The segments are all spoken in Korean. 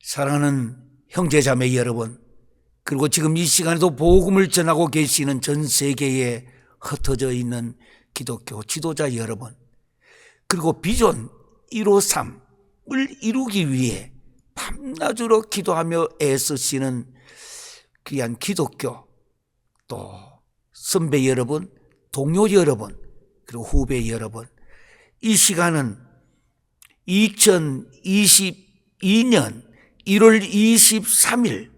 사랑하는 형제자매 여러분, 그리고 지금 이 시간에도 복음을 전하고 계시는 전 세계에 흩어져 있는 기독교 지도자 여러분, 그리고 비전 153을 이루기 위해 밤낮으로 기도하며 애쓰시는 귀한 기독교 또 선배 여러분, 동료 여러분, 그리고 후배 여러분, 이 시간은 2022년 1월 23일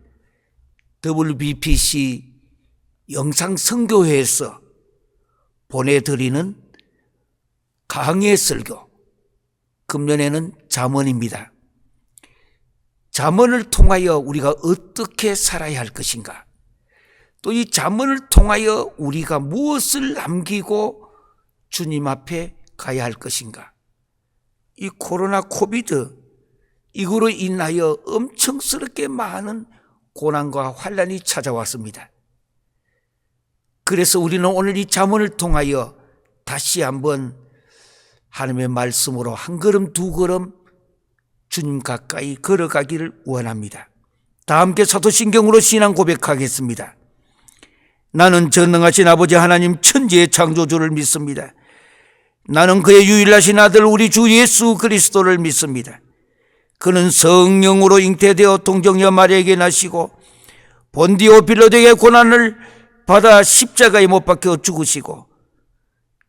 WBPC 영상선교회에서 보내드리는 강해 설교, 금년에는 잠언입니다. 잠언을 통하여 우리가 어떻게 살아야 할 것인가, 또 이 잠언을 통하여 우리가 무엇을 남기고 주님 앞에 가야 할 것인가. 이 코로나 코비드 이거로 인하여 엄청스럽게 많은 고난과 환난이 찾아왔습니다. 그래서 우리는 오늘 이 잠언을 통하여 다시 한번 하나님의 말씀으로 한 걸음 두 걸음 주님 가까이 걸어가기를 원합니다. 다 함께 사도신경으로 신앙 고백하겠습니다. 나는 전능하신 아버지 하나님 천지의 창조주를 믿습니다. 나는 그의 유일하신 아들 우리 주 예수 그리스도를 믿습니다. 그는 성령으로 잉태되어 동정녀 마리아에게 나시고 본디오 빌라도에게 고난을 받아 십자가에 못 박혀 죽으시고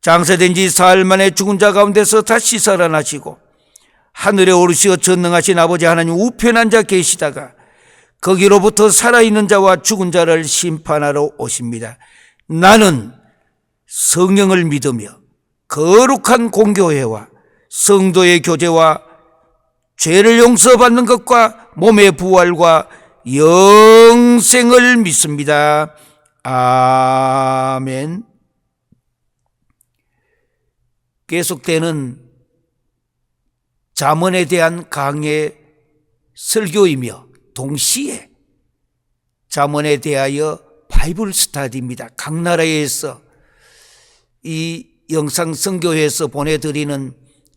장사된 지 사흘 만에 죽은 자 가운데서 다시 살아나시고 하늘에 오르시어 전능하신 아버지 하나님 우편한 자 계시다가 거기로부터 살아있는 자와 죽은 자를 심판하러 오십니다. 나는 성령을 믿으며 거룩한 공교회와 성도의 교제와 죄를 용서받는 것과 몸의 부활과 영생을 믿습니다. 아멘. 계속되는 잠언에 대한 강의 설교이며 동시에 잠언에 대하여 바이블 스터디입니다. 각 나라에서 이 영상 선교회에서 보내드리는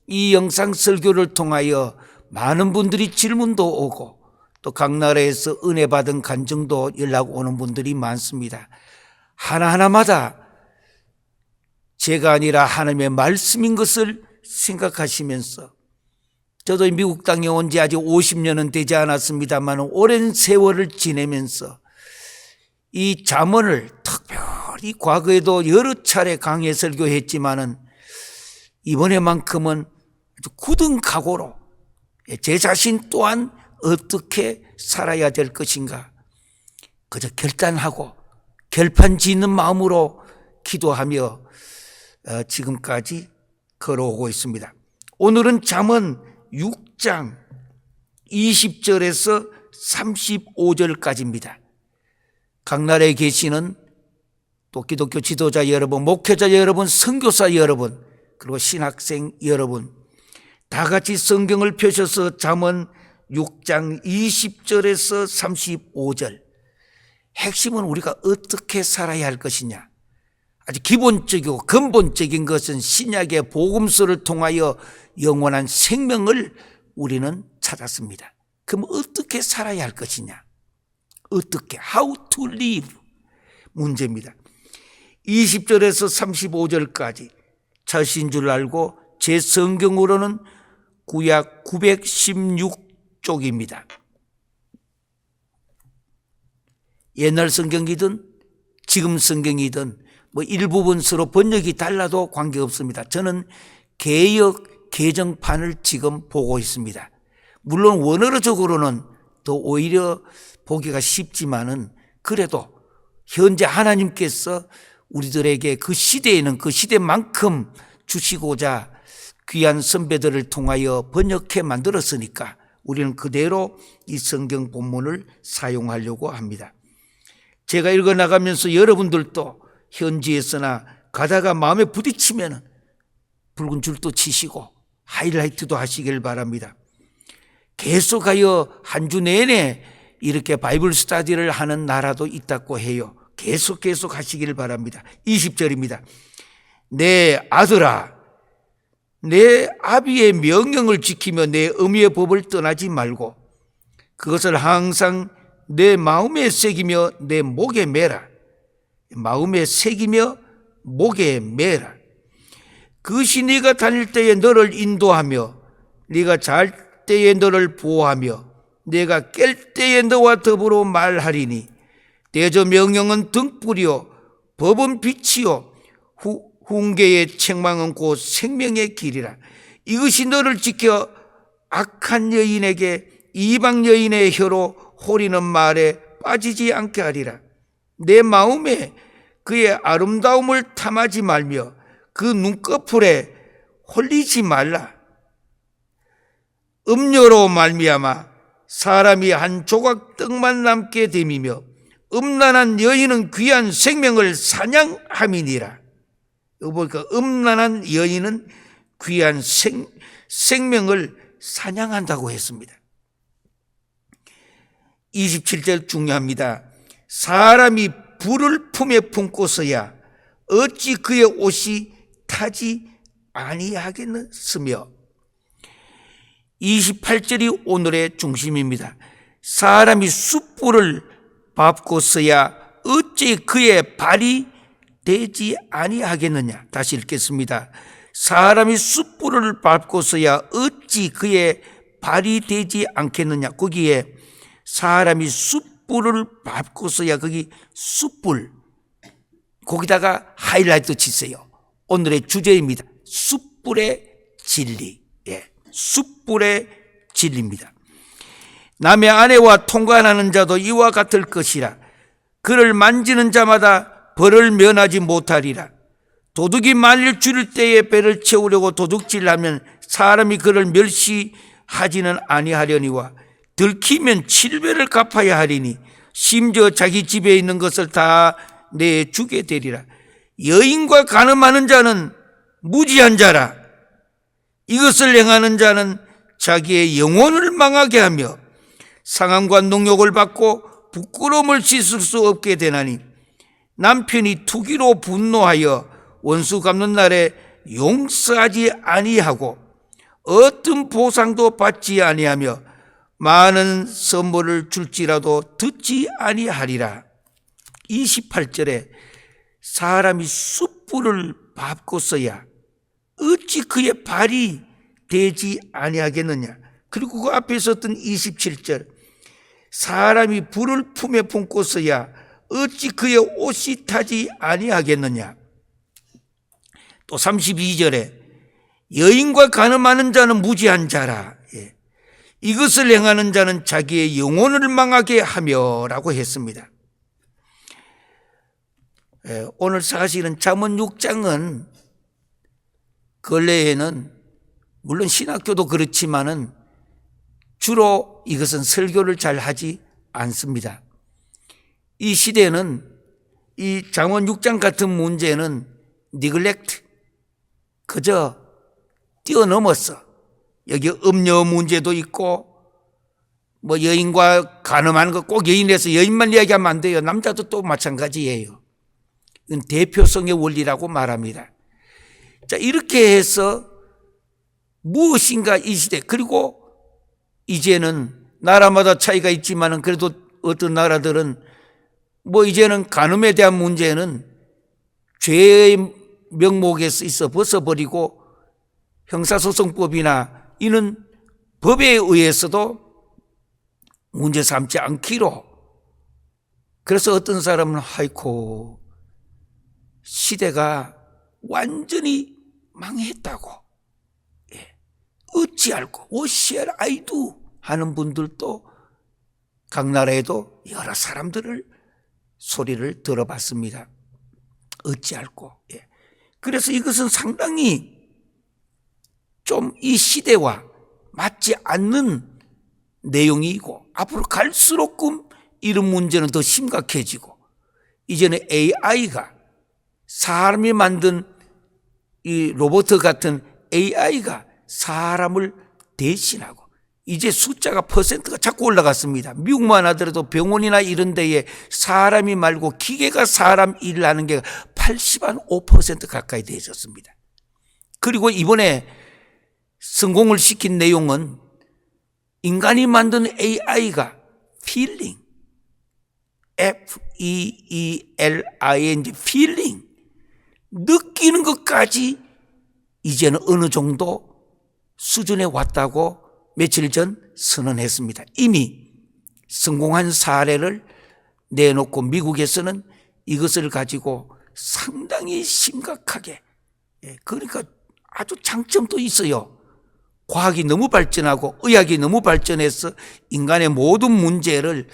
이 영상 설교를 통하여 많은 분들이 질문도 오고 또 각 나라에서 은혜 받은 간증도 연락 오는 분들이 많습니다. 하나하나마다 제가 아니라 하나님의 말씀인 것을 생각하시면서, 저도 미국 땅에 온 지 아직 50년은 되지 않았습니다만 오랜 세월을 지내면서 이 잠언을 특별히 과거에도 여러 차례 강해 설교했지만은 이번에만큼은 아주 굳은 각오로 제 자신 또한 어떻게 살아야 될 것인가, 그저 결단하고 결판 짓는 마음으로 기도하며 지금까지 걸어오고 있습니다. 오늘은 잠언 6장 20절에서 35절까지입니다. 각 나라에 계시는 또 기독교 지도자 여러분, 목회자 여러분, 선교사 여러분, 그리고 신학생 여러분, 다 같이 성경을 펴셔서 잠언 6장 20절에서 35절, 핵심은 우리가 어떻게 살아야 할 것이냐. 아주 기본적이고 근본적인 것은 신약의 복음서를 통하여 영원한 생명을 우리는 찾았습니다. 그럼 어떻게 살아야 할 것이냐, 어떻게, how to live 문제입니다. 20절에서 35절까지 자신 줄 알고 제 성경으로는 구약 916쪽입니다. 옛날 성경이든 지금 성경이든 뭐 일부분 서로 번역이 달라도 관계없습니다. 저는 개역 개정판을 지금 보고 있습니다. 물론 원어로적으로는 더 오히려 보기가 쉽지만은 그래도 현재 하나님께서 우리들에게 그 시대에는 그 시대만큼 주시고자 귀한 선배들을 통하여 번역해 만들었으니까 우리는 그대로 이 성경 본문을 사용하려고 합니다. 제가 읽어나가면서 여러분들도 현지에서나 가다가 마음에 부딪히면 붉은 줄도 치시고 하이라이트도 하시길 바랍니다. 계속하여 한 주 내내 이렇게 바이블 스터디를 하는 나라도 있다고 해요. 계속 하시길 바랍니다. 20절입니다. 내 아들아, 내 아비의 명령을 지키며 내 어미의 법을 떠나지 말고 그것을 항상 내 마음에 새기며 내 목에 매라. 마음에 새기며 목에 매라. 그것이 네가 다닐 때에 너를 인도하며 네가 잘 때에 너를 보호하며 네가 깰 때에 너와 더불어 말하리니 대저 명령은 등불이요 법은 빛이요 훈계의 책망은 곧 생명의 길이라. 이것이 너를 지켜 악한 여인에게 이방 여인의 혀로 호리는 말에 빠지지 않게 하리라. 내 마음에 그의 아름다움을 탐하지 말며 그 눈꺼풀에 홀리지 말라. 음료로 말미암아 사람이 한 조각 떡만 남게 됨이며 음란한 여인은 귀한 생명을 사냥함이니라. 여기 보니까 음란한 여인은 귀한 생명을 사냥한다고 했습니다. 27절 중요합니다. 사람이 불을 품에 품고서야 어찌 그의 옷이 타지 아니하겠느며. 28절이 오늘의 중심입니다. 사람이 숯불을 밟고서야 어찌 그의 발이 되지 아니하겠느냐. 다시 읽겠습니다. 사람이 숯불을 밟고서야 어찌 그의 발이 되지 않겠느냐. 거기에 사람이 숯불을 밟고서야, 거기 숯불, 거기다가 하이라이트 치세요. 오늘의 주제입니다. 숯불의 진리. 숯불의 진리입니다. 남의 아내와 통관하는 자도 이와 같을 것이라. 그를 만지는 자마다 벌을 면하지 못하리라. 도둑이 만일 줄일 때에 배를 채우려고 도둑질하면 사람이 그를 멸시하지는 아니하려니와 들키면 7배를 갚아야 하리니 심지어 자기 집에 있는 것을 다 내주게 되리라. 여인과 간음하는 자는 무지한 자라. 이것을 행하는 자는 자기의 영혼을 망하게 하며 상함과 능욕을 받고 부끄러움을 씻을 수 없게 되나니 남편이 투기로 분노하여 원수 갚는 날에 용서하지 아니하고 어떤 보상도 받지 아니하며 많은 선물을 줄지라도 듣지 아니하리라. 28절에 사람이 숯불을 밟고서야 어찌 그의 발이 되지 아니하겠느냐. 그리고 그 앞에 있었던 27절, 사람이 불을 품에 품고서야 어찌 그의 옷이 타지 아니하겠느냐. 또 32절에 여인과 간음하는 자는 무지한 자라. 이것을 행하는 자는 자기의 영혼을 망하게 하며라고 했습니다. 오늘 사실은 잠언 6장은 근래에는 물론 신학교도 그렇지만은 주로 이것은 설교를 잘 하지 않습니다. 이 시대는 이 잠언 6장 같은 문제는 neglect, 그저 뛰어넘었어. 여기 음녀 문제도 있고 뭐 여인과 간음하는 거 꼭 여인에서 여인만 이야기하면 안 돼요. 남자도 또 마찬가지예요. 이건 대표성의 원리라고 말합니다. 자, 이렇게 해서 무엇인가 이 시대, 그리고 이제는 나라마다 차이가 있지만은 그래도 어떤 나라들은 뭐 이제는 간음에 대한 문제는 죄의 명목에서 있어 벗어버리고 형사소송법이나 이는 법에 의해서도 문제 삼지 않기로. 그래서 어떤 사람은 하이코 시대가 완전히 망했다고, 어찌할꼬 What shall I do 하는 분들도 각 나라에도 여러 사람들을 소리를 들어봤습니다. 어찌할꼬. 그래서 이것은 상당히 좀 이 시대와 맞지 않는 내용이고 앞으로 갈수록 이런 문제는 더 심각해지고 이제는 AI가 사람이 만든 이 로봇 같은 AI가 사람을 대신하고 이제 숫자가 퍼센트가 자꾸 올라갔습니다. 미국만 하더라도 병원이나 이런 데에 사람이 말고 기계가 사람 일을 하는 게 85% 가까이 되어졌습니다. 그리고 이번에 성공을 시킨 내용은 인간이 만든 AI가 feeling, F-E-E-L-I-N-G, feeling, 느끼는 것까지 이제는 어느 정도 수준에 왔다고 며칠 전 선언했습니다. 이미 성공한 사례를 내놓고 미국에서는 이것을 가지고 상당히 심각하게, 그러니까 아주 장점도 있어요. 과학이 너무 발전하고 의학이 너무 발전해서 인간의 모든 문제를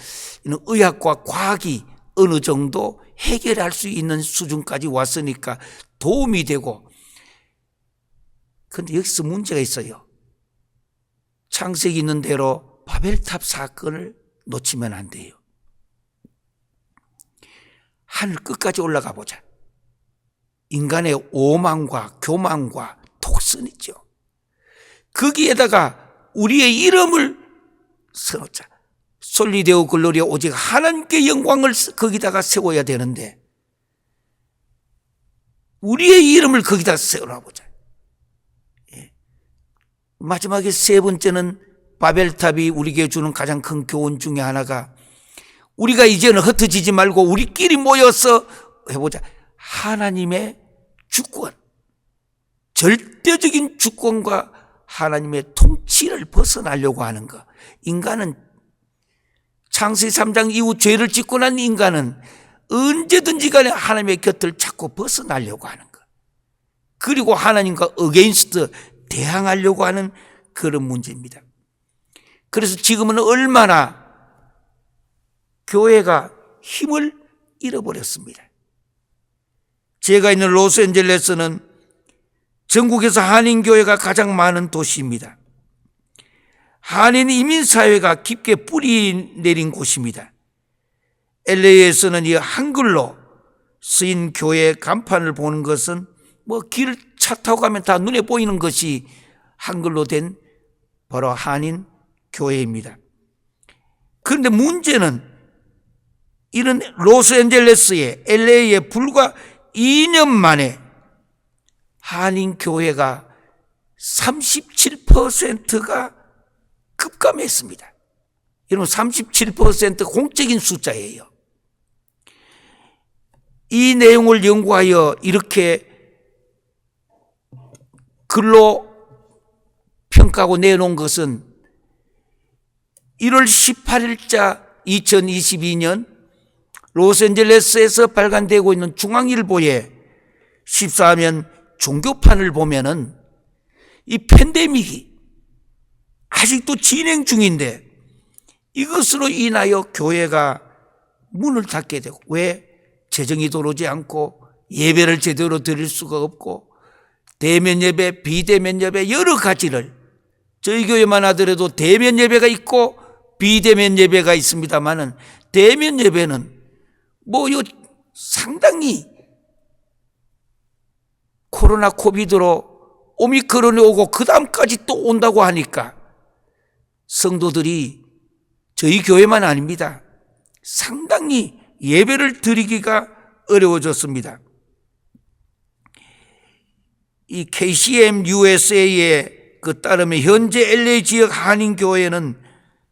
의학과 과학이 어느 정도 해결할 수 있는 수준까지 왔으니까 도움이 되고, 그런데 여기서 문제가 있어요. 창세기 있는 대로 바벨탑 사건을 놓치면 안 돼요. 하늘 끝까지 올라가 보자. 인간의 오만과 교만과 독선이죠. 거기에다가 우리의 이름을 써놓자. 솔리데오 글로리아, 오직 하나님께 영광을 거기다가 세워야 되는데 우리의 이름을 거기다 세워놔보자. 마지막에 세 번째는 바벨탑이 우리에게 주는 가장 큰 교훈 중에 하나가, 우리가 이제는 흩어지지 말고 우리끼리 모여서 해보자. 하나님의 주권, 절대적인 주권과 하나님의 통치를 벗어나려고 하는 것. 인간은 창세기 3장 이후 죄를 짓고 난 인간은 언제든지 간에 하나님의 곁을 자꾸 벗어나려고 하는 것. 그리고 하나님과 어게인스트, 대항하려고 하는 그런 문제입니다. 그래서 지금은 얼마나 교회가 힘을 잃어버렸습니다. 제가 있는 로스앤젤레스는 전국에서 한인교회가 가장 많은 도시입니다. 한인 이민사회가 깊게 뿌리 내린 곳입니다. LA에서는 이 한글로 쓰인 교회 간판을 보는 것은 길 차 타고 가면 다 눈에 보이는 것이 한글로 된 바로 한인 교회입니다. 그런데 문제는 이런 로스앤젤레스에, LA에 불과 2년 만에 한인 교회가 37%가 급감했습니다. 여러분, 37% 공적인 숫자예요. 이 내용을 연구하여 이렇게 글로 평가하고 내놓은 것은 1월 18일자 2022년 로스앤젤레스에서 발간되고 있는 중앙일보의 14면 종교판을 보면은 이 팬데믹이 아직도 진행 중인데 이것으로 인하여 교회가 문을 닫게 되고, 왜? 재정이 들어오지 않고 예배를 제대로 드릴 수가 없고 대면 예배, 비대면 예배 여러 가지를, 저희 교회만 하더라도 대면 예배가 있고 비대면 예배가 있습니다만은 대면 예배는 상당히 코로나 코비드로 오미크론이 오고 그 다음까지 또 온다고 하니까 성도들이, 저희 교회만 아닙니다, 상당히 예배를 드리기가 어려워졌습니다. 이 KCM USA에 따르면 현재 LA 지역 한인교회는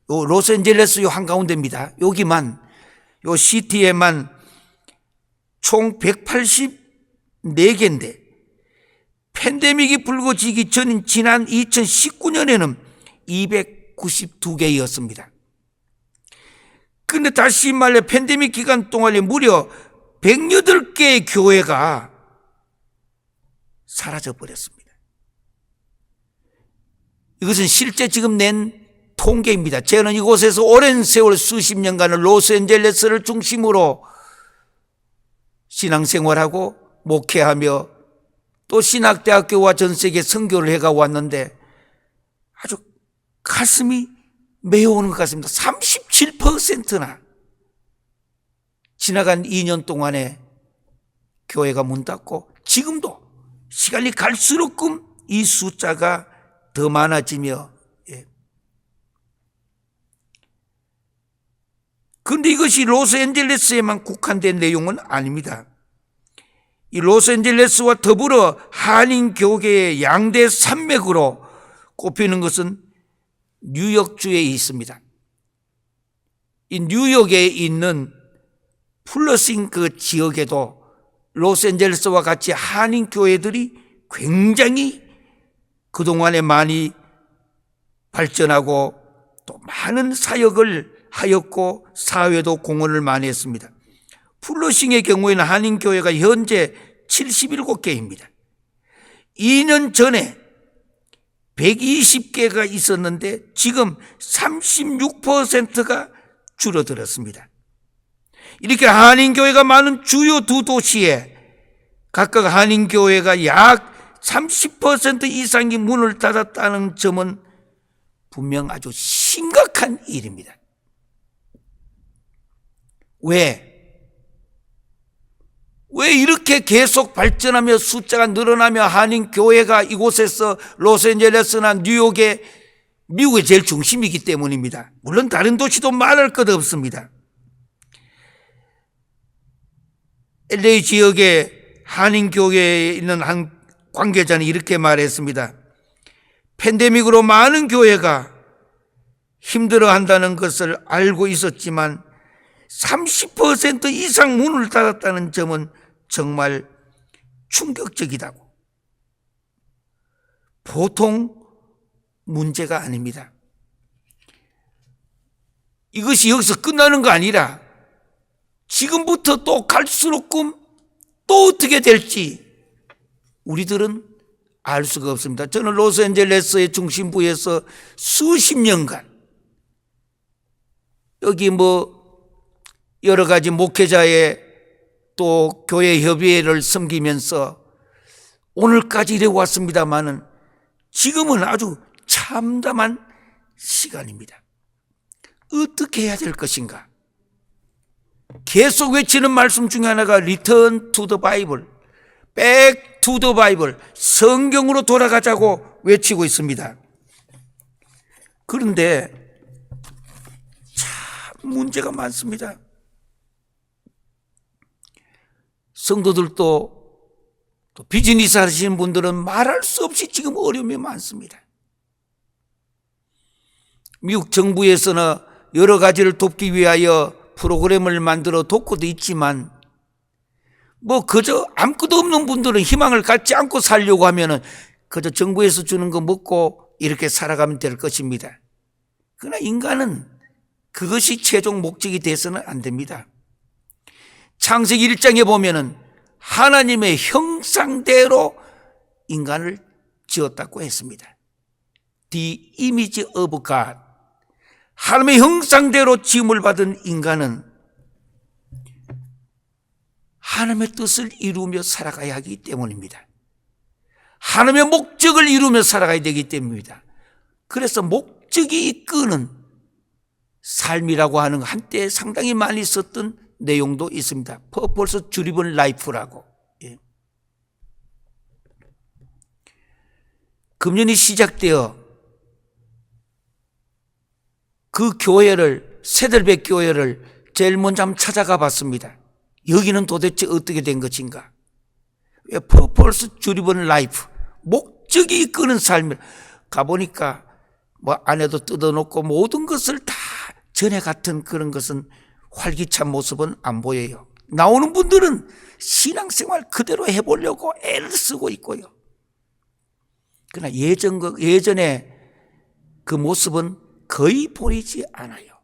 로스앤젤레스 한가운데입니다. 여기만, 요 시티에만 총 184개인데 팬데믹이 불거지기 전인 지난 2019년에는 292개였습니다. 그런데 다시 말해 팬데믹 기간 동안에 무려 108개의 교회가 사라져버렸습니다. 이것은 실제 지금 낸 통계입니다. 저는 이곳에서 오랜 세월 수십 년간을 로스앤젤레스를 중심으로 신앙생활하고 목회하며 또 신학대학교와 전세계 선교를 해가 왔는데 아주 가슴이 메어오는 것 같습니다. 37%나 지나간 2년 동안에 교회가 문 닫고 지금도 시간이 갈수록 이 숫자가 더 많아지며, 그런데 이것이 로스앤젤레스에만 국한된 내용은 아닙니다. 이 로스앤젤레스와 더불어 한인교계의 양대 산맥으로 꼽히는 것은 뉴욕주에 있습니다. 이 뉴욕에 있는 플러싱 그 지역에도 로스앤젤레스와 같이 한인교회들이 굉장히 그동안에 많이 발전하고 또 많은 사역을 하였고 사회도 공헌을 많이 했습니다. 플러싱의 경우에는 한인교회가 현재 77개입니다. 2년 전에 120개가 있었는데 지금 36%가 줄어들었습니다. 이렇게 한인교회가 많은 주요 두 도시에 각각 한인교회가 약 30% 이상이 문을 닫았다는 점은 분명 아주 심각한 일입니다. 왜 이렇게 계속 발전하며 숫자가 늘어나며 한인교회가 이곳에서 로스앤젤레스나 뉴욕의 미국의 제일 중심이기 때문입니다. 물론 다른 도시도 말할 것 없습니다. LA 지역의 한인교회에 있는 한 관계자는 이렇게 말했습니다. 팬데믹으로 많은 교회가 힘들어한다는 것을 알고 있었지만 30% 이상 문을 닫았다는 점은 정말 충격적이다고. 보통 문제가 아닙니다. 이것이 여기서 끝나는 거 아니라 지금부터 또 갈수록 또 어떻게 될지 우리들은 알 수가 없습니다. 저는 로스앤젤레스의 중심부에서 수십 년간 여기 여러 가지 목회자의 또 교회 협의회를 섬기면서 오늘까지 이래 왔습니다마는 지금은 아주 참담한 시간입니다. 어떻게 해야 될 것인가? 계속 외치는 말씀 중에 하나가 Return to the Bible, Back to the Bible, 성경으로 돌아가자고 외치고 있습니다. 그런데 참 문제가 많습니다. 성도들도 또 비즈니스 하시는 분들은 말할 수 없이 지금 어려움이 많습니다. 미국 정부에서는 여러 가지를 돕기 위하여 프로그램을 만들어 돕고도 있지만 그저 아무것도 없는 분들은 희망을 갖지 않고 살려고 하면은 그저 정부에서 주는 거 먹고 이렇게 살아가면 될 것입니다. 그러나 인간은 그것이 최종 목적이 돼서는 안 됩니다. 창세기 1장에 보면은 하나님의 형상대로 인간을 지었다고 했습니다. The image of God. 하나님의 형상대로 지음을 받은 인간은 하나님의 뜻을 이루며 살아가야 하기 때문입니다. 하나님의 목적을 이루며 살아가야 되기 때문입니다. 그래서 목적이 이끄는 삶이라고 하는 한때 상당히 많이 썼던 내용도 있습니다. Purpose Driven Life라고. 금년이 시작되어 그 교회를, 세들백 교회를 제일 먼저 한번 찾아가 봤습니다. 여기는 도대체 어떻게 된 것인가? Purpose Driven Life, 목적이 이끄는 삶을 가보니까 안에도 뜯어놓고 모든 것을 다 전에 같은 그런 것은 활기찬 모습은 안 보여요. 나오는 분들은 신앙생활 그대로 해보려고 애를 쓰고 있고요. 그러나 예전에 그 모습은 거의 보이지 않아요.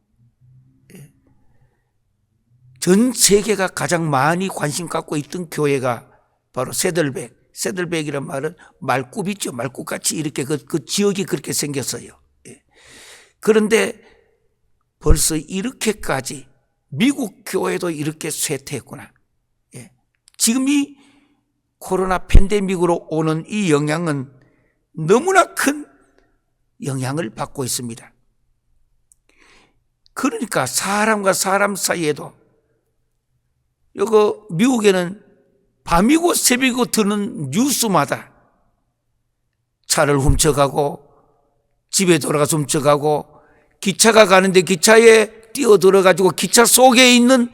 전 세계가 가장 많이 관심 갖고 있던 교회가 바로 세들백이란 말은 말굽 있죠. 말굽같이 이렇게 그 지역이 그렇게 생겼어요. 그런데 벌써 이렇게까지 미국 교회도 이렇게 쇠퇴했구나. 지금 이 코로나 팬데믹으로 오는 이 영향은 너무나 큰 영향을 받고 있습니다. 그러니까 사람과 사람 사이에도 미국에는 밤이고 새벽이고 드는 뉴스마다 차를 훔쳐가고 집에 돌아가서 훔쳐가고, 기차가 가는데 기차에 뛰어들어가지고 기차 속에 있는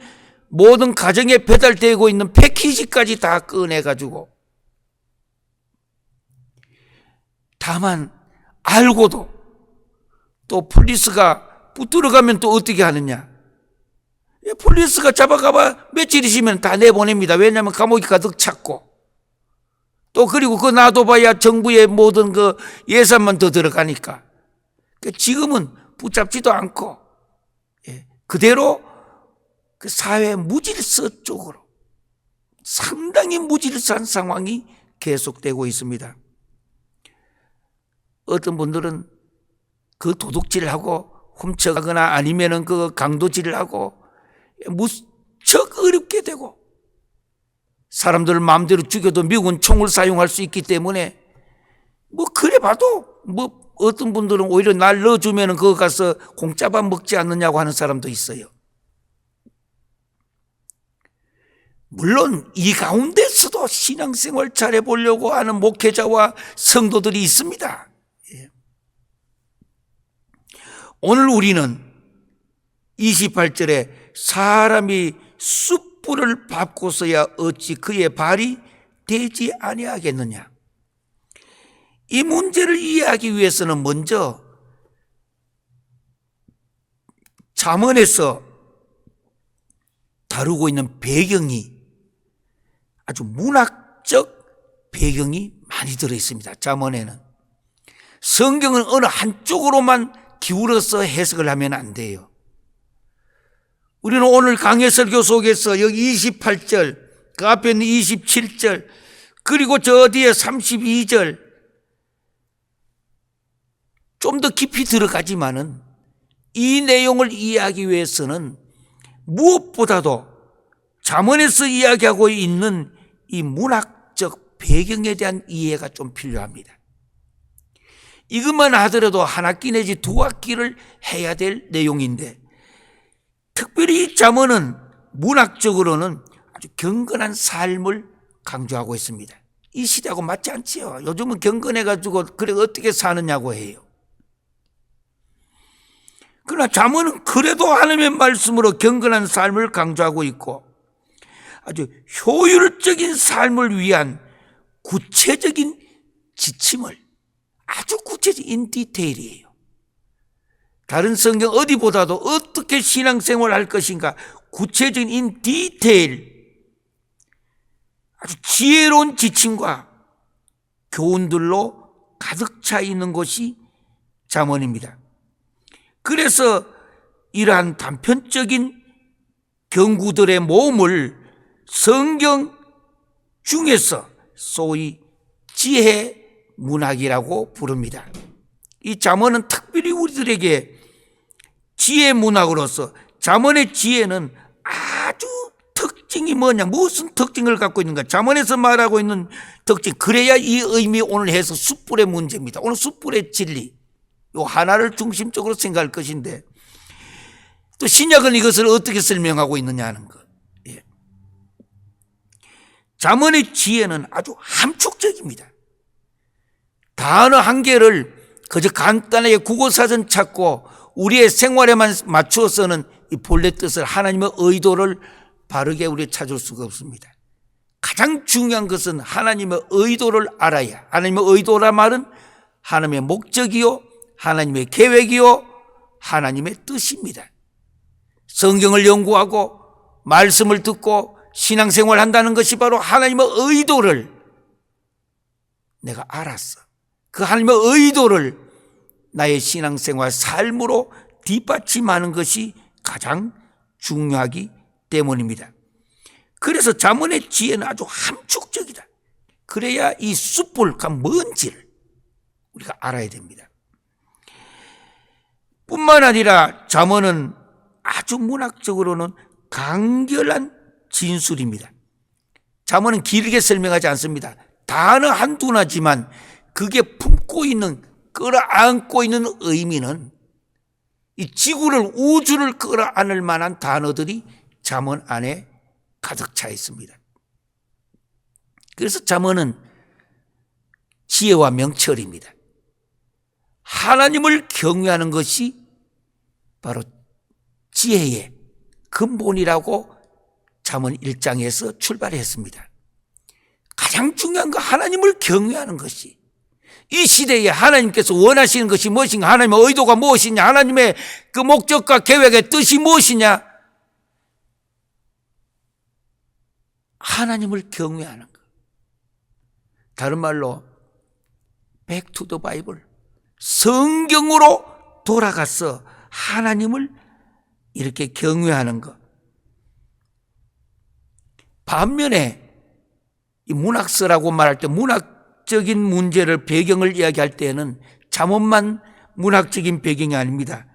모든 가정에 배달되고 있는 패키지까지 다 꺼내가지고, 다만 알고도 또 폴리스가 붙들어가면 또 어떻게 하느냐. 폴리스가 잡아가봐 며칠 있으면 다 내보냅니다. 왜냐하면 감옥이 가득 찼고, 또 그리고 그 놔둬봐야 정부의 모든 그 예산만 더 들어가니까. 지금은 붙잡지도 않고 그대로 그 사회 무질서 쪽으로 상당히 무질서한 상황이 계속되고 있습니다. 어떤 분들은 그 도둑질을 하고 훔쳐가거나 아니면은 그 강도질을 하고 무척 어렵게 되고, 사람들을 마음대로 죽여도 미국은 총을 사용할 수 있기 때문에 뭐 그래 봐도 뭐 어떤 분들은 오히려 날 넣어주면은 그거 가서 공짜밥 먹지 않느냐고 하는 사람도 있어요. 물론 이 가운데서도 신앙생활 잘해보려고 하는 목회자와 성도들이 있습니다. 오늘 우리는 28절에 사람이 숯불을 밟고서야 어찌 그의 발이 되지 아니하겠느냐. 이 문제를 이해하기 위해서는 먼저 잠언에서 다루고 있는 배경이 아주 문학적 배경이 많이 들어있습니다. 잠언에는. 성경은 어느 한쪽으로만 기울어서 해석을 하면 안 돼요. 우리는 오늘 강해 설교 속에서 여기 28절, 그 앞에 있는 27절, 그리고 저 뒤에 32절 좀 더 깊이 들어가지만은 이 내용을 이해하기 위해서는 무엇보다도 잠언에서 이야기하고 있는 이 문학적 배경에 대한 이해가 좀 필요합니다. 이것만 하더라도 한 학기 내지 두 학기를 해야 될 내용인데, 특별히 이 잠언은 문학적으로는 아주 경건한 삶을 강조하고 있습니다. 이 시대하고 맞지 않지요. 요즘은 경건해가지고 그래 어떻게 사느냐고 해요. 그러나 잠언은 그래도 하나님의 말씀으로 경건한 삶을 강조하고 있고, 아주 효율적인 삶을 위한 구체적인 지침을, 아주 구체적인 디테일이에요. 다른 성경 어디보다도 어떻게 신앙생활을 할 것인가 구체적인 디테일, 아주 지혜로운 지침과 교훈들로 가득 차 있는 것이 잠언입니다. 그래서 이러한 단편적인 경구들의 모음을 성경 중에서 소위 지혜 문학이라고 부릅니다. 이 잠언은 특별히 우리들에게 지혜 문학으로서, 잠언의 지혜는 아주 특징이 뭐냐, 무슨 특징을 갖고 있는가, 잠언에서 말하고 있는 특징, 그래야 이 의미 오늘 해서 숯불의 문제입니다. 오늘 숯불의 진리, 요 하나를 중심적으로 생각할 것인데, 또 신약은 이것을 어떻게 설명하고 있느냐 하는 것. 잠언의 지혜는 아주 함축적입니다. 단어 한 개를 그저 간단하게 국어사전 찾고 우리의 생활에만 맞추어서는 이 본래 뜻을, 하나님의 의도를 바르게 우리 찾을 수가 없습니다. 가장 중요한 것은 하나님의 의도를 알아야, 하나님의 의도라 말은 하나님의 목적이요, 하나님의 계획이요, 하나님의 뜻입니다. 성경을 연구하고 말씀을 듣고 신앙생활을 한다는 것이 바로 하나님의 의도를 내가 알았어. 그 하나님의 의도를 나의 신앙생활 삶으로 뒷받침하는 것이 가장 중요하기 때문입니다. 그래서 잠언의 지혜는 아주 함축적이다. 그래야 이 숯불가 뭔지를 우리가 알아야 됩니다. 뿐만 아니라 잠언은 아주 문학적으로는 간결한 진술입니다. 잠언은 길게 설명하지 않습니다. 단어 한두나지만 그게 품고 있는, 끌어안고 있는 의미는 이 지구를, 우주를 끌어안을 만한 단어들이 잠언 안에 가득 차 있습니다. 그래서 잠언은 지혜와 명철입니다. 하나님을 경외하는 것이 바로 지혜의 근본이라고 잠언 1장에서 출발했습니다. 가장 중요한 거 하나님을 경외하는 것이, 이 시대에 하나님께서 원하시는 것이 무엇인가, 하나님의 의도가 무엇이냐, 하나님의 그 목적과 계획의 뜻이 무엇이냐, 하나님을 경외하는 것. 다른 말로 Back to the Bible, 성경으로 돌아가서 하나님을 이렇게 경외하는 것. 반면에 이 문학서라고 말할 때 문학적인 문제를, 배경을 이야기할 때는 잠언만 문학적인 배경이 아닙니다.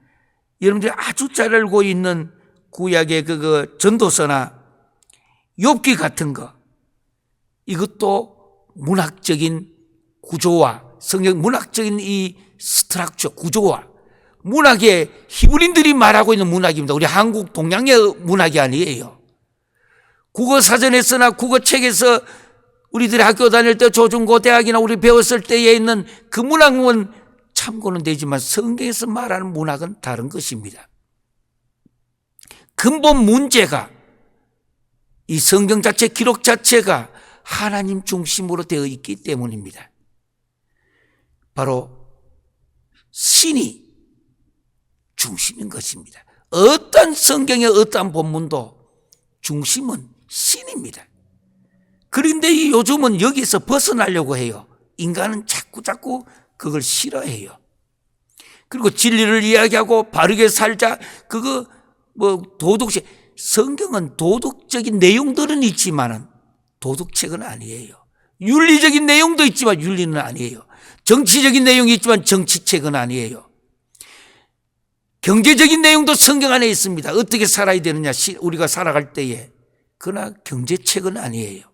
여러분들이 아주 잘 알고 있는 구약의 그 전도서나 욥기 같은 거, 이것도 문학적인 구조와 성경 문학적인 이 스트럭처 구조와 문학의 히브리인들이 말하고 있는 문학입니다. 우리 한국 동양의 문학이 아니에요. 국어사전에서나 국어책에서 우리들이 학교 다닐 때 조중고 대학이나 우리 배웠을 때에 있는 그 문학은 참고는 되지만 성경에서 말하는 문학은 다른 것입니다. 근본 문제가, 이 성경 자체, 기록 자체가 하나님 중심으로 되어 있기 때문입니다. 바로 신이 중심인 것입니다. 어떤 성경의 어떤 본문도 중심은 신입니다. 그런데 요즘은 여기서 벗어나려고 해요. 인간은 자꾸 그걸 싫어해요. 그리고 진리를 이야기하고 바르게 살자, 그거 도덕책, 성경은 도덕적인 내용들은 있지만은 도덕책은 아니에요. 윤리적인 내용도 있지만 윤리는 아니에요. 정치적인 내용이 있지만 정치책은 아니에요. 경제적인 내용도 성경 안에 있습니다. 어떻게 살아야 되느냐, 우리가 살아갈 때에. 그러나 경제책은 아니에요.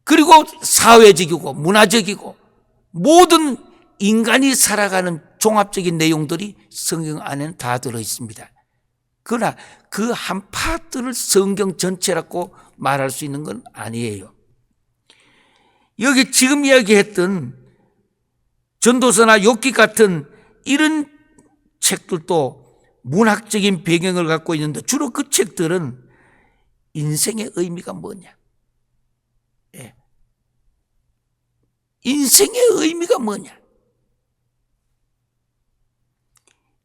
그리고 사회적이고 문화적이고 모든 인간이 살아가는 종합적인 내용들이 성경 안에는 다 들어있습니다. 그러나 그 한 파트를 성경 전체라고 말할 수 있는 건 아니에요. 여기 지금 이야기했던 전도서나 욥기 같은 이런 책들도 문학적인 배경을 갖고 있는데, 주로 그 책들은 인생의 의미가 뭐냐, 인생의 의미가 뭐냐,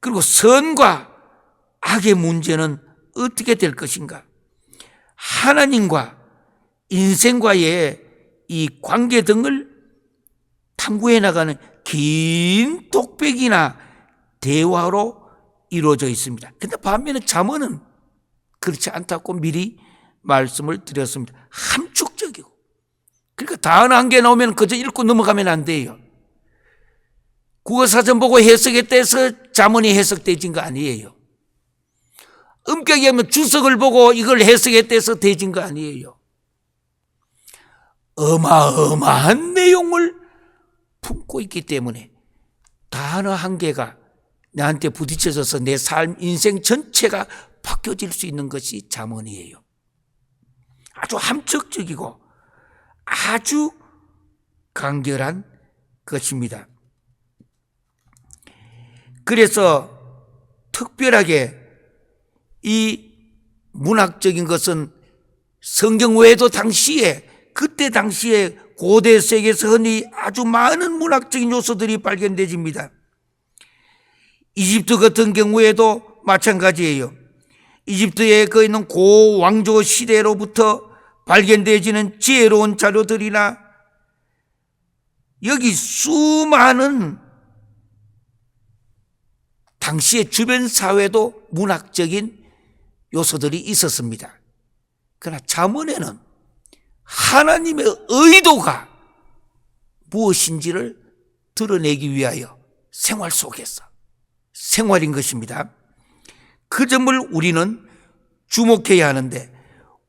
그리고 선과 악의 문제는 어떻게 될 것인가, 하나님과 인생과의 이 관계 등을 탐구해 나가는 긴 독백이나 대화로 이루어져 있습니다. 그런데 반면에 잠언은 그렇지 않다고 미리 말씀을 드렸습니다. 함축적이고, 그러니까 단어 한 개 나오면 그저 읽고 넘어가면 안 돼요. 국어사전 보고 해석했다 해서 잠언이 해석되진 거 아니에요. 엄격히 하면 주석을 보고 이걸 해석했다 해서 되진 거 아니에요. 어마어마한 내용을 품고 있기 때문에 단어 한 개가 나한테 부딪혀져서 내 삶, 인생 전체가 바뀌어질 수 있는 것이 잠언이에요. 아주 함축적이고 아주 간결한 것입니다. 그래서 특별하게 이 문학적인 것은 성경 외에도 그때 당시에 고대 세계에서 흔히 아주 많은 문학적인 요소들이 발견되집니다. 이집트 같은 경우에도 마찬가지예요. 이집트에 그 있는 고왕조 시대로부터 발견되어지는 지혜로운 자료들이나 여기 수많은 당시의 주변 사회도 문학적인 요소들이 있었습니다. 그러나 잠언에는 하나님의 의도가 무엇인지를 드러내기 위하여 생활 속에서 생활인 것입니다. 그 점을 우리는 주목해야 하는데,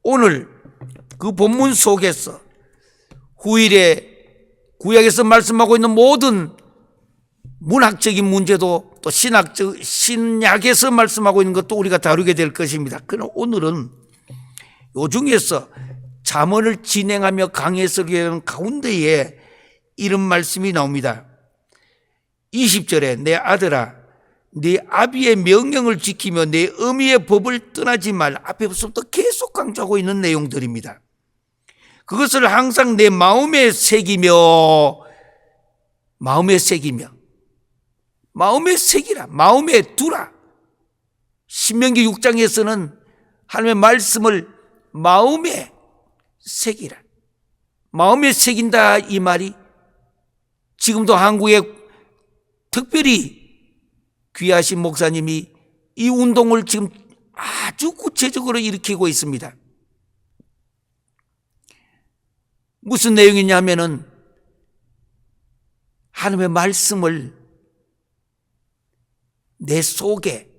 오늘 그 본문 속에서 후일에 구약에서 말씀하고 있는 모든 문학적인 문제도 또 신약에서 말씀하고 있는 것도 우리가 다루게 될 것입니다. 그러나 오늘은 요 중에서 잠언을 진행하며 강해설하는 가운데에 이런 말씀이 나옵니다. 20절에 내 아들아 네 아비의 명령을 지키며 내 어미의 법을 떠나지 말. 앞에서부터 계속 강조하고 있는 내용들입니다. 그것을 항상 내 마음에 새기라. 마음에 두라. 신명기 6장에서는 하나님의 말씀을 마음에 새기라. 마음에 새긴다 이 말이 지금도 한국에 특별히 귀하신 목사님이 이 운동을 지금 아주 구체적으로 일으키고 있습니다. 무슨 내용이냐면은 하나님의 말씀을 내 속에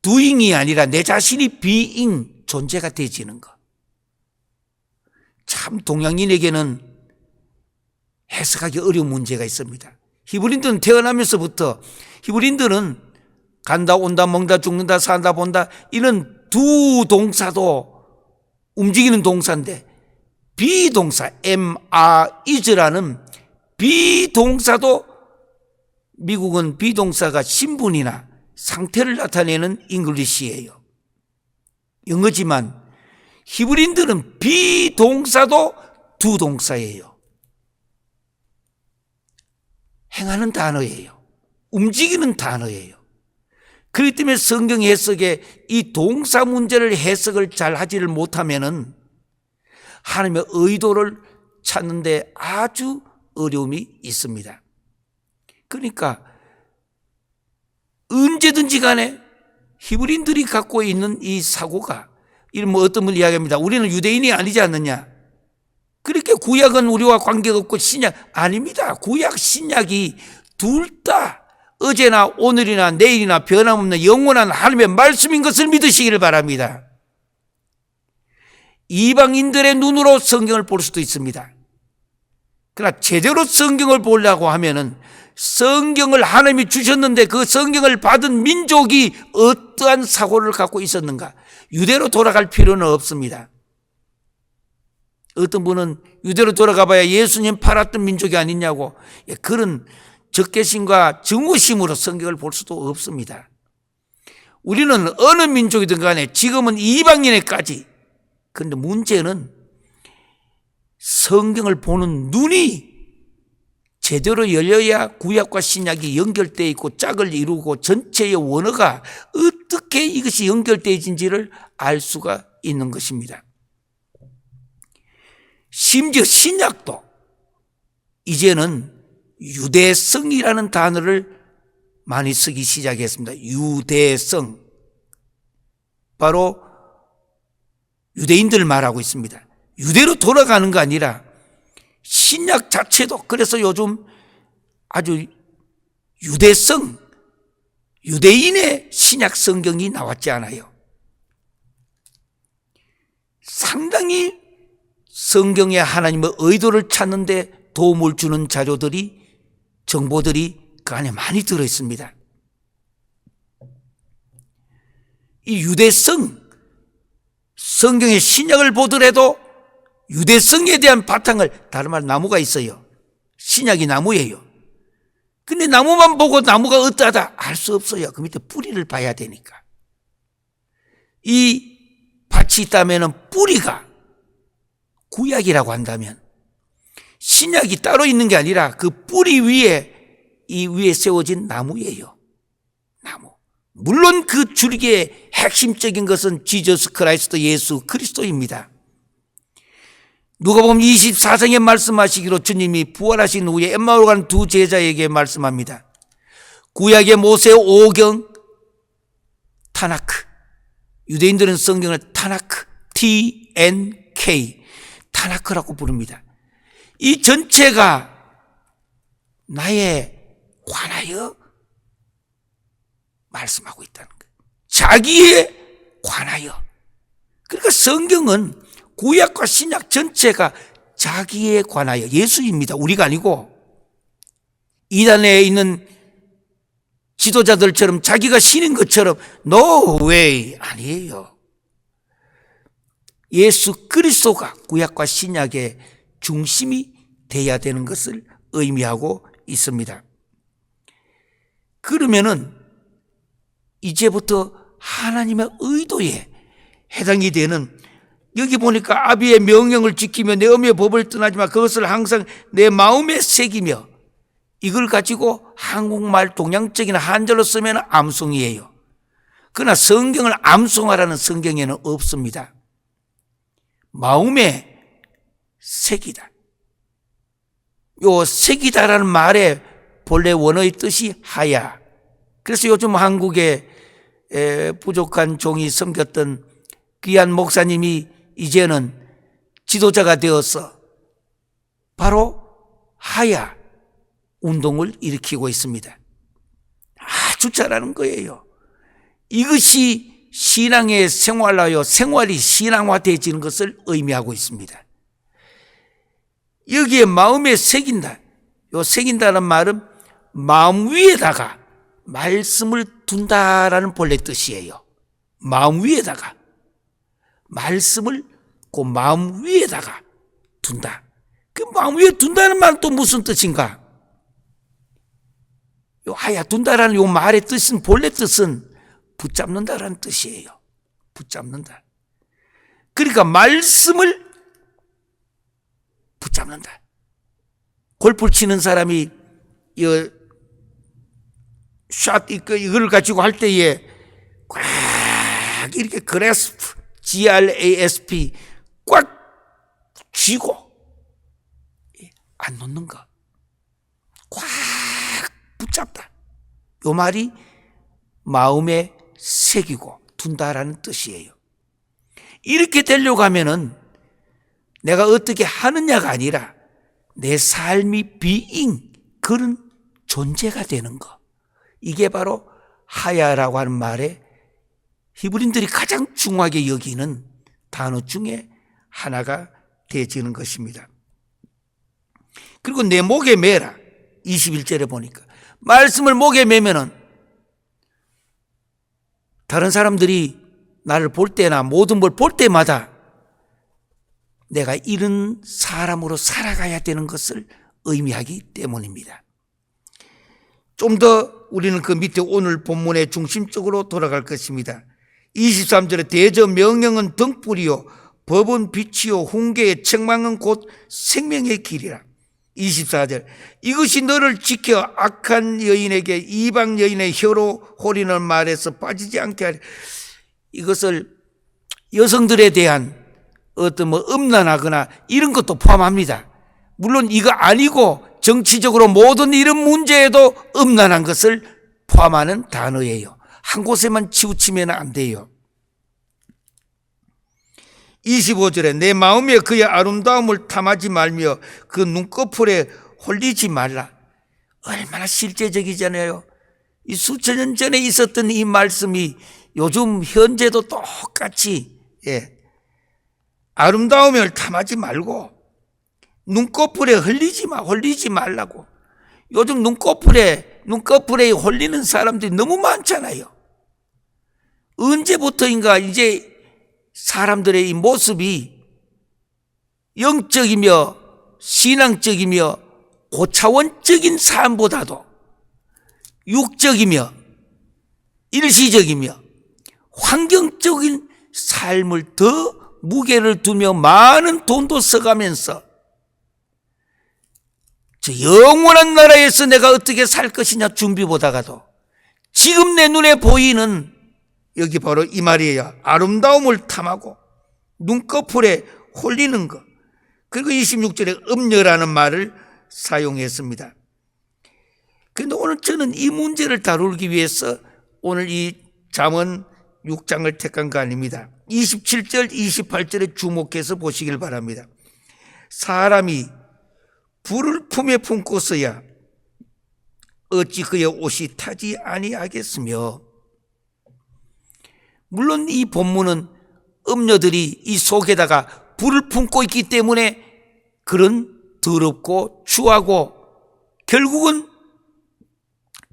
doing이 아니라 내 자신이 being 존재가 되지는 것. 참 동양인에게는 해석하기 어려운 문제가 있습니다. 히브리인들은 태어나면서부터 히브리인들은 간다 온다 먹다 죽는다 산다 본다 이런 두 동사도 움직이는 동사인데 비동사 is라는 비동사도 미국은 비동사가 신분이나 상태를 나타내는 잉글리시예요. 영어지만 히브리인들은 비동사도 두 동사예요. 행하는 단어예요. 움직이는 단어예요. 그렇기 때문에 성경 해석에 이 동사 문제를 해석을 잘 하지를 못하면은 하나님의 의도를 찾는데 아주 어려움이 있습니다. 그러니까 언제든지 간에 히브리인들이 갖고 있는 이 사고가 이런 어떤 분 이야기합니다. 우리는 유대인이 아니지 않느냐. 그렇게 구약은 우리와 관계가 없고 신약 아닙니다. 구약 신약이 둘 다 어제나 오늘이나 내일이나 변함없는 영원한 하나님의 말씀인 것을 믿으시기를 바랍니다. 이방인들의 눈으로 성경을 볼 수도 있습니다. 그러나 제대로 성경을 보려고 하면은 성경을 하나님이 주셨는데 그 성경을 받은 민족이 어떠한 사고를 갖고 있었는가? 유대로 돌아갈 필요는 없습니다. 어떤 분은 유대로 돌아가 봐야 예수님 팔았던 민족이 아니냐고 그런 적개심과 증오심으로 성경을 볼 수도 없습니다. 우리는 어느 민족이든 간에 지금은 이방인에까지. 그런데 문제는 성경을 보는 눈이 제대로 열려야 구약과 신약이 연결되어 있고 짝을 이루고 전체의 원어가 어떻게 이것이 연결되어진지를 알 수가 있는 것입니다. 심지어 신약도 이제는 유대성이라는 단어를 많이 쓰기 시작했습니다. 유대성. 바로 유대인들을 말하고 있습니다. 유대로 돌아가는 거 아니라 신약 자체도 그래서 요즘 아주 유대성, 유대인의 신약 성경이 나왔지 않아요. 상당히 성경의 하나님의 의도를 찾는데 도움을 주는 자료들이 정보들이 그 안에 많이 들어있습니다. 이 유대성, 성경의 신약을 보더라도 유대성에 대한 바탕을 다른 말 나무가 있어요. 신약이 나무예요. 근데 나무만 보고 나무가 어떠하다 알 수 없어요. 그 밑에 뿌리를 봐야 되니까. 이 밭이 있다면 뿌리가 구약이라고 한다면 신약이 따로 있는 게 아니라 그 뿌리 위에 이 위에 세워진 나무예요. 나무. 물론 그 줄기의 핵심적인 것은 지저스 크라이스트 예수 그리스도입니다. 누가복음 24장에 말씀하시기로 주님이 부활하신 후에 엠마오로 간 두 제자에게 말씀합니다. 구약의 모세 오경 타나크. 유대인들은 성경을 타나크 TNK 타나크라고 부릅니다. 이 전체가 나에 관하여 말씀하고 있다는 거예요. 자기에 관하여. 그러니까 성경은 구약과 신약 전체가 자기에 관하여 예수입니다. 우리가 아니고 이단에 있는 지도자들처럼 자기가 신인 것처럼 no way 아니에요. 예수 그리스도가 구약과 신약의 중심이 돼야 되는 것을 의미하고 있습니다. 그러면은 이제부터 하나님의 의도에 해당이 되는, 여기 보니까 아비의 명령을 지키며 내 어미의 법을 떠나지만 그것을 항상 내 마음에 새기며, 이걸 가지고 한국말 동양적인 한자로 쓰면 암송이에요. 그러나 성경을 암송하라는 성경에는 없습니다. 마음에 새기다. 요 새기다라는 말의 본래 원어의 뜻이 하야. 그래서 요즘 한국에 부족한 종이 섬겼던 귀한 목사님이 이제는 지도자가 되어서 바로 하야 운동을 일으키고 있습니다. 아주 잘하는 거예요. 이것이 신앙의 생활화요, 생활이 신앙화되어지는 것을 의미하고 있습니다. 여기에 마음에 새긴다. 요 새긴다는 말은 마음 위에다가 말씀을 둔다라는 본래 뜻이에요. 마음 위에다가 말씀을 그 마음 위에다가 둔다. 그 마음 위에 둔다는 말은 또 무슨 뜻인가? 요 하야 둔다라는 요 말의 뜻은, 본래 뜻은 붙잡는다라는 뜻이에요. 붙잡는다. 그러니까 말씀을 붙잡는다. 골프를 치는 사람이 샷 이걸 가지고 할 때에 꽉 이렇게 그래스프, GRASP 꽉 쥐고 안 놓는 거, 꽉 붙잡다. 요 말이 마음에 새기고 둔다라는 뜻이에요. 이렇게 되려고 하면은 내가 어떻게 하느냐가 아니라 내 삶이 being, 그런 존재가 되는 거. 이게 바로 하야라고 하는 말에 히브리인들이 가장 중요하게 여기는 단어 중에 하나가 되어지는 것입니다. 그리고 내 목에 매라. 21절에 보니까 말씀을 목에 매면은 다른 사람들이 나를 볼 때나 모든 걸 볼 때마다 내가 이런 사람으로 살아가야 되는 것을 의미하기 때문입니다. 좀 더 우리는 그 밑에 오늘 본문의 중심적으로 돌아갈 것입니다. 23절에 대저 명령은 등불이요 법은 빛이요 훈계의 책망은 곧 생명의 길이라. 24절 이것이 너를 지켜 악한 여인에게 이방 여인의 혀로 호리는 말에서 빠지지 않게 하리. 이것을 여성들에 대한 어떤 음란하거나 이런 것도 포함합니다. 물론 이거 아니고 정치적으로 모든 이런 문제에도 음란한 것을 포함하는 단어예요. 한 곳에만 치우치면 안 돼요. 25절에 내 마음에 그의 아름다움을 탐하지 말며 그 눈꺼풀에 홀리지 말라. 얼마나 실제적이잖아요. 이 수천 년 전에 있었던 이 말씀이 요즘 현재도 똑같이 아름다움을 탐하지 말고 눈꺼풀에 홀리지 말라고. 요즘 눈꺼풀에 홀리는 사람들이 너무 많잖아요. 언제부터인가 이제 사람들의 이 모습이 영적이며 신앙적이며 고차원적인 삶보다도 육적이며 일시적이며 환경적인 삶을 더 무게를 두며 많은 돈도 써가면서 저 영원한 나라에서 내가 어떻게 살 것이냐 준비보다가도 지금 내 눈에 보이는 여기 바로 이 말이에요. 아름다움을 탐하고 눈꺼풀에 홀리는 것. 그리고 26절에 음녀라는 말을 사용했습니다. 그런데 오늘 저는 이 문제를 다루기 위해서 오늘 이 잠언 6장을 택한 거 아닙니다. 27절, 28절에 주목해서 보시길 바랍니다. 사람이 불을 품에 품고서야 어찌 그의 옷이 타지 아니하겠으며. 물론 이 본문은 음녀들이 이 속에다가 불을 품고 있기 때문에 그런 더럽고 추하고 결국은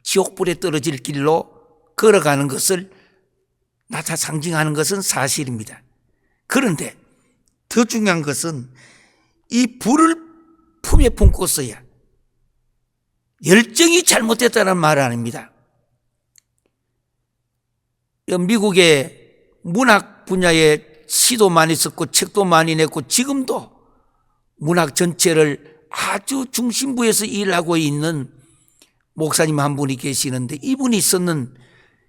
지옥불에 떨어질 길로 걸어가는 것을 나타 상징하는 것은 사실입니다. 그런데 더 중요한 것은 이 불을 품에 품고서야, 열정이 잘못됐다는 말 아닙니다. 미국의 문학 분야에 시도 많이 썼고 책도 많이 냈고 지금도 문학 전체를 아주 중심부에서 일하고 있는 목사님 한 분이 계시는데, 이분이 썼는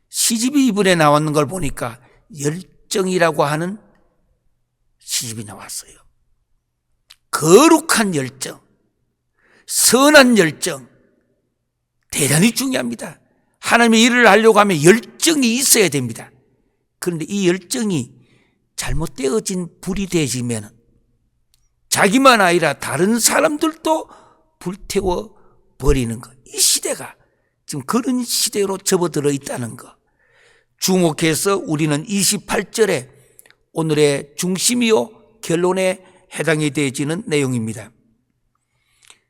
시집이 이번에 나왔는 걸 보니까 열정이라고 하는 시집이 나왔어요. 거룩한 열정, 선한 열정, 대단히 중요합니다. 하나님의 일을 하려고 하면 열정이 있어야 됩니다. 그런데 이 열정이 잘못되어진 불이 되어지면 자기만 아니라 다른 사람들도 불태워 버리는 것. 이 시대가 지금 그런 시대로 접어들어 있다는 것. 주목해서 우리는 28절에 오늘의 중심이요 결론에 해당이 되어지는 내용입니다.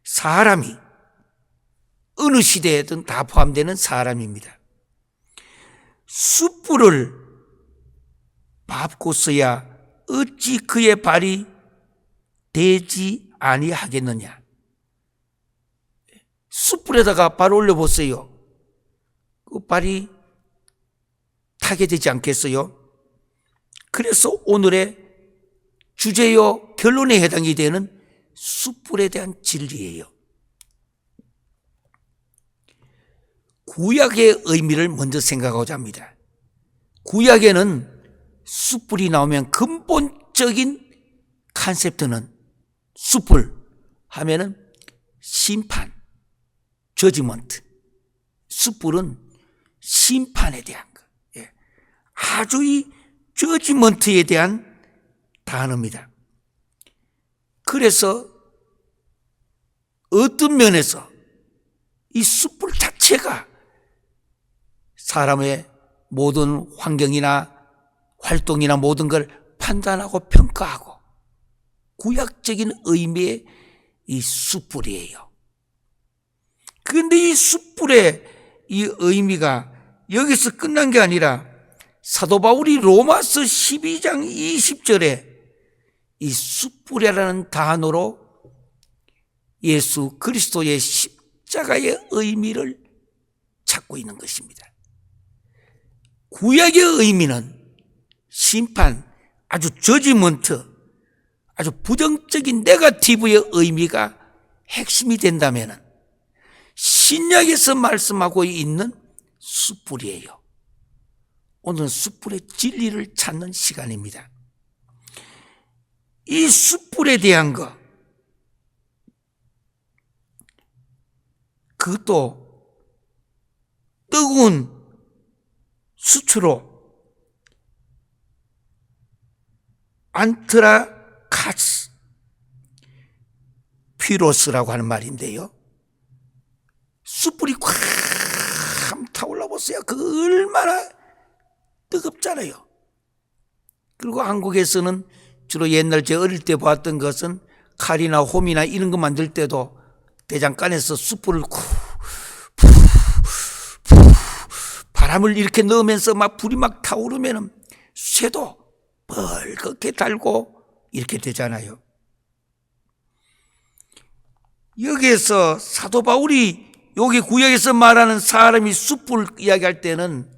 사람이 어느 시대에든 다 포함되는 사람입니다. 숯불을 밟고서야 어찌 그의 발이 되지 아니하겠느냐. 숯불에다가 발 올려보세요. 그 발이 타게 되지 않겠어요? 그래서 오늘의 주제요 결론에 해당이 되는 숯불에 대한 진리예요. 구약의 의미를 먼저 생각하고자 합니다. 구약에는 숯불이 나오면 근본적인 컨셉트는 숯불 하면은 심판, 저지먼트. 숯불은 심판에 대한 것. 아주 이 저지먼트에 대한 단어입니다. 그래서 어떤 면에서 이 숯불 자체가 사람의 모든 환경이나 활동이나 모든 걸 판단하고 평가하고 구약적인 의미의 이 숯불이에요. 그런데 이 숯불의 이 의미가 여기서 끝난 게 아니라 사도 바울이 로마서 12장 20절에 이 숯불이라는 단어로 예수 그리스도의 십자가의 의미를 찾고 있는 것입니다. 구약의 의미는 심판, 아주 저지먼트, 아주 부정적인 네거티브의 의미가 핵심이 된다면 신약에서 말씀하고 있는 숯불이에요. 오늘은 숯불의 진리를 찾는 시간입니다. 이 숯불에 대한 것, 그것도 뜨거운 수치로 안트라카스 피로스라고 하는 말인데요. 숯불이 콱 타올라 보세요. 그 얼마나 뜨겁잖아요. 그리고 한국에서는 주로 옛날 제 어릴 때 봤던 것은 칼이나 홈이나 이런 거 만들 때도 대장간에서 숯불을 바람을 이렇게 넣으면서 막 불이 막 타오르면 쇠도 벌겋게 달고 이렇게 되잖아요. 여기에서 사도 바울이 여기 구약에서 말하는 사람이 숯불 이야기할 때는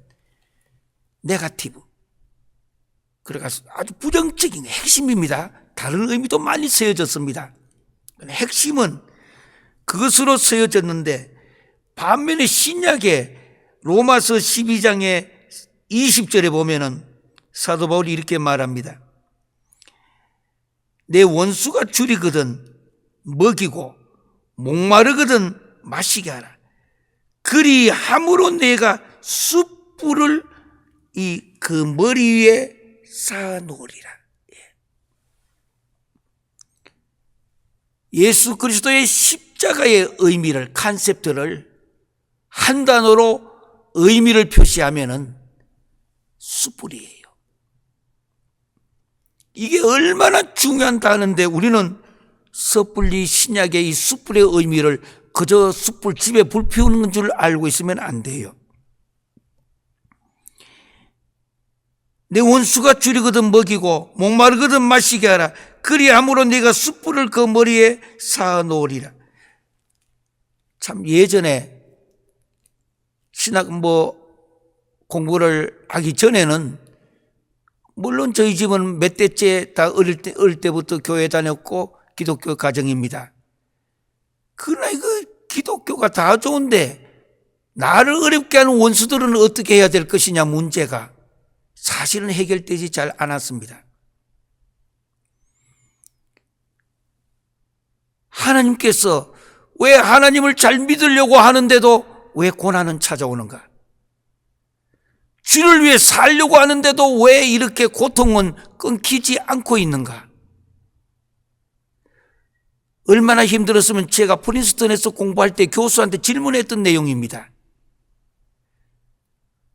네거티브, 그러니까 아주 부정적인 핵심입니다. 다른 의미도 많이 쓰여졌습니다. 핵심은 그것으로 쓰여졌는데, 반면에 신약의 로마서 12장의 20절에 보면은 사도 바울이 이렇게 말합니다. 내 원수가 줄이거든 먹이고 목마르거든 마시게 하라. 그리함으로 내가 숯불을 그 머리 위에 쌓아놓으리라. 예수 그리스도의 십자가의 의미를, 컨셉트를 한 단어로 의미를 표시하면은 숯불이에요. 이게 얼마나 중요한 단어인데 우리는 섣불리 신약의 이 숯불의 의미를 그저 숯불 집에 불 피우는 줄 알고 있으면 안 돼요. 내 원수가 줄이거든 먹이고 목마르거든 마시게 하라. 그리함으로 네가 숯불을 그 머리에 쌓아 놓으리라. 참 예전에 신학 공부를 하기 전에는 물론 저희 집은 몇 대째 다 어릴 때부터 교회 다녔고 기독교 가정입니다. 그러나 이거 기독교가 다 좋은데 나를 어렵게 하는 원수들은 어떻게 해야 될 것이냐 문제가 사실은 해결되지 잘 않았습니다. 하나님께서 왜 하나님을 잘 믿으려고 하는데도 왜 고난은 찾아오는가? 주를 위해 살려고 하는데도 왜 이렇게 고통은 끊기지 않고 있는가? 얼마나 힘들었으면 제가 프린스턴에서 공부할 때 교수한테 질문했던 내용입니다.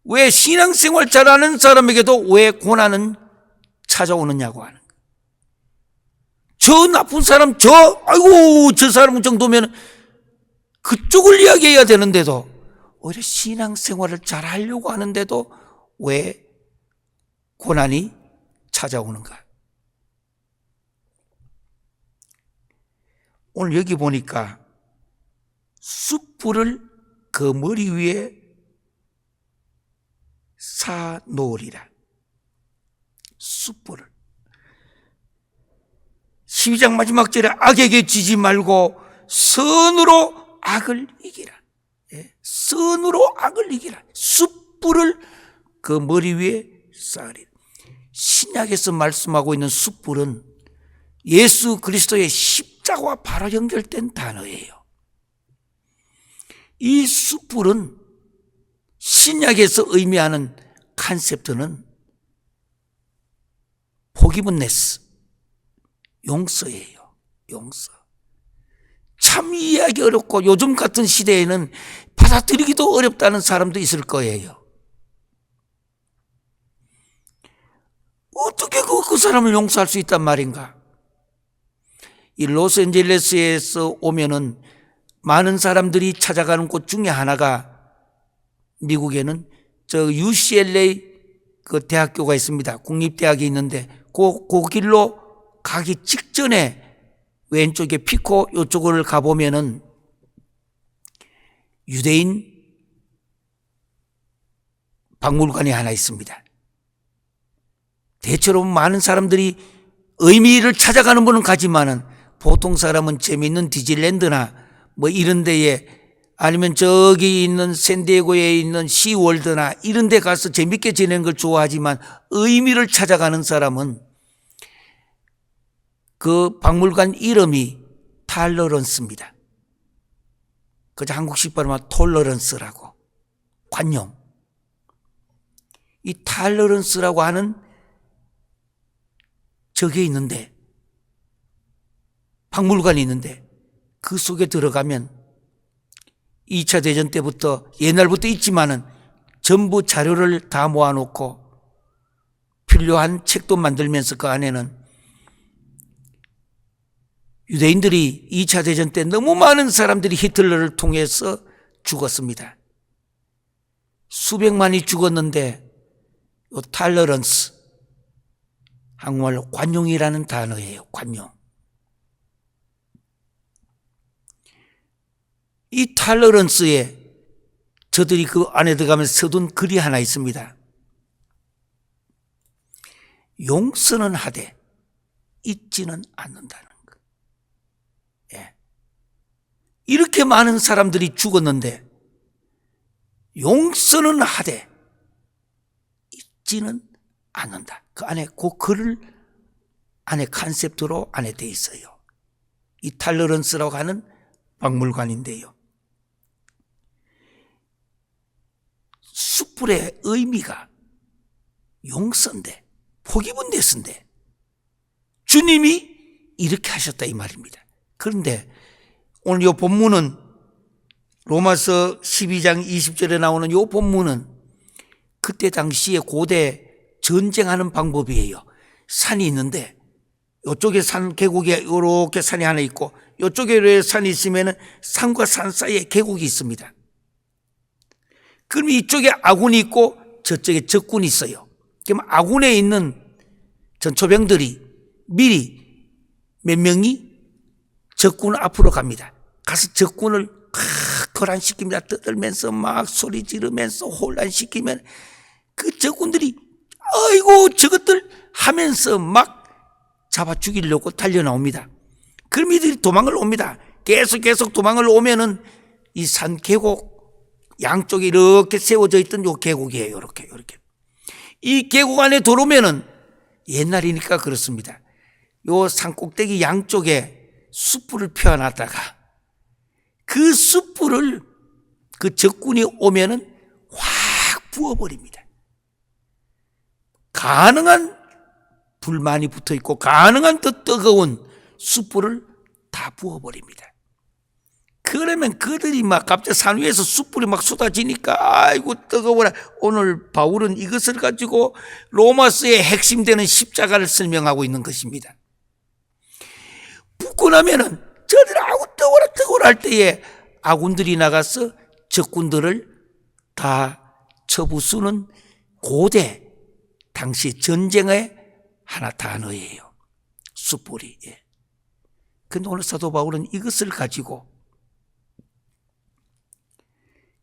왜 신앙생활 잘하는 사람에게도 왜 고난은 찾아오느냐고 하는 거예요. 저 나쁜 사람, 아이고, 저 사람 정도면 그쪽을 이야기해야 되는데도 오히려 신앙생활을 잘하려고 하는데도 왜 고난이 찾아오는가? 오늘 여기 보니까 숯불을 그 머리 위에 사놓으리라. 숯불을. 12장 마지막 절에 악에게 지지 말고 선으로 악을 이기라. 선으로 악을 이기라. 숯불을 그 머리 위에 쌓으리라. 신약에서 말씀하고 있는 숯불은 예수 그리스도의 십자가와 바로 연결된 단어예요. 이 숯불은 신약에서 의미하는 컨셉트는 포기브네스, 용서예요. 용서. 참 이해하기 어렵고 요즘 같은 시대에는 받아들이기도 어렵다는 사람도 있을 거예요. 어떻게 그 사람을 용서할 수 있단 말인가? 이 로스앤젤레스에서 오면은 많은 사람들이 찾아가는 곳 중에 하나가 미국에는 저 UCLA 그 대학교가 있습니다. 국립대학이 있는데 그 길로 가기 직전에 왼쪽에 피코 이쪽을 가보면은 유대인 박물관이 하나 있습니다. 대체로 많은 사람들이 의미를 찾아가는 분은 가지만은 보통 사람은 재미있는 디즈니랜드나 뭐 이런 데에 아니면 저기 있는 샌디에고에 있는 시월드나 이런 데 가서 재밌게 지내는 걸 좋아하지만 의미를 찾아가는 사람은 그 박물관 이름이 탈러런스입니다. 그저 한국식 발음하면 톨러런스라고. 관용. 이 탈러런스라고 하는 저게 있는데 박물관이 있는데 그 속에 들어가면 2차 대전 때부터 옛날부터 있지만은 전부 자료를 다 모아놓고 필요한 책도 만들면서 그 안에는 유대인들이 2차 대전 때 너무 많은 사람들이 히틀러를 통해서 죽었습니다. 수백만이 죽었는데 이 탈러런스, 한국말로 관용이라는 단어예요. 관용. 이 탈러런스에 저들이 그 안에 들어가면서 써둔 글이 하나 있습니다. 용서는 하되 잊지는 않는다는 거. 예. 이렇게 많은 사람들이 죽었는데 용서는 하되 잊지는 않는다. 그 안에 그 글을 안에 컨셉트로 안에 돼 있어요. 이 탈러런스라고 하는 박물관인데요. 숯불의 의미가 용서인데 포기분대스인데 주님이 이렇게 하셨다 이 말입니다. 그런데 오늘 이 본문은 로마서 12장 20절에 나오는 이 본문은 그때 당시에 고대 전쟁하는 방법이에요. 산이 있는데 이쪽에 산 계곡에 이렇게 산이 하나 있고 이쪽에 산이 있으면 산과 산 사이에 계곡이 있습니다. 그럼 이쪽에 아군이 있고 저쪽에 적군이 있어요. 그럼 아군에 있는 전초병들이 미리 몇 명이 적군 앞으로 갑니다. 가서 적군을 교란시킵니다. 떠들면서 막 소리 지르면서 혼란시키면 그 적군들이 아이고 저것들 하면서 막 잡아 죽이려고 달려나옵니다. 그럼 이들이 도망을 옵니다. 계속 도망을 오면은 이 산 계곡 양쪽에 이렇게 세워져 있던 요 계곡이에요. 이렇게. 이 계곡 안에 들어오면은 옛날이니까 그렇습니다. 요 산꼭대기 양쪽에 숯불을 펴놨다가 그 숯불을 그 적군이 오면은 확 부어버립니다. 가능한 불만이 붙어 있고 가능한 더 뜨거운 숯불을 다 부어버립니다. 그러면 그들이 막 갑자기 산 위에서 숯불이 막 쏟아지니까 아이고 뜨거워라. 오늘 바울은 이것을 가지고 로마서의 핵심되는 십자가를 설명하고 있는 것입니다. 붙고 나면은 저들 아이고 뜨거워라 할 때에 아군들이 나가서 적군들을 다 쳐부수는 고대 당시 전쟁의 하나 단어예요. 숯불이. 그런데 오늘 사도 바울은 이것을 가지고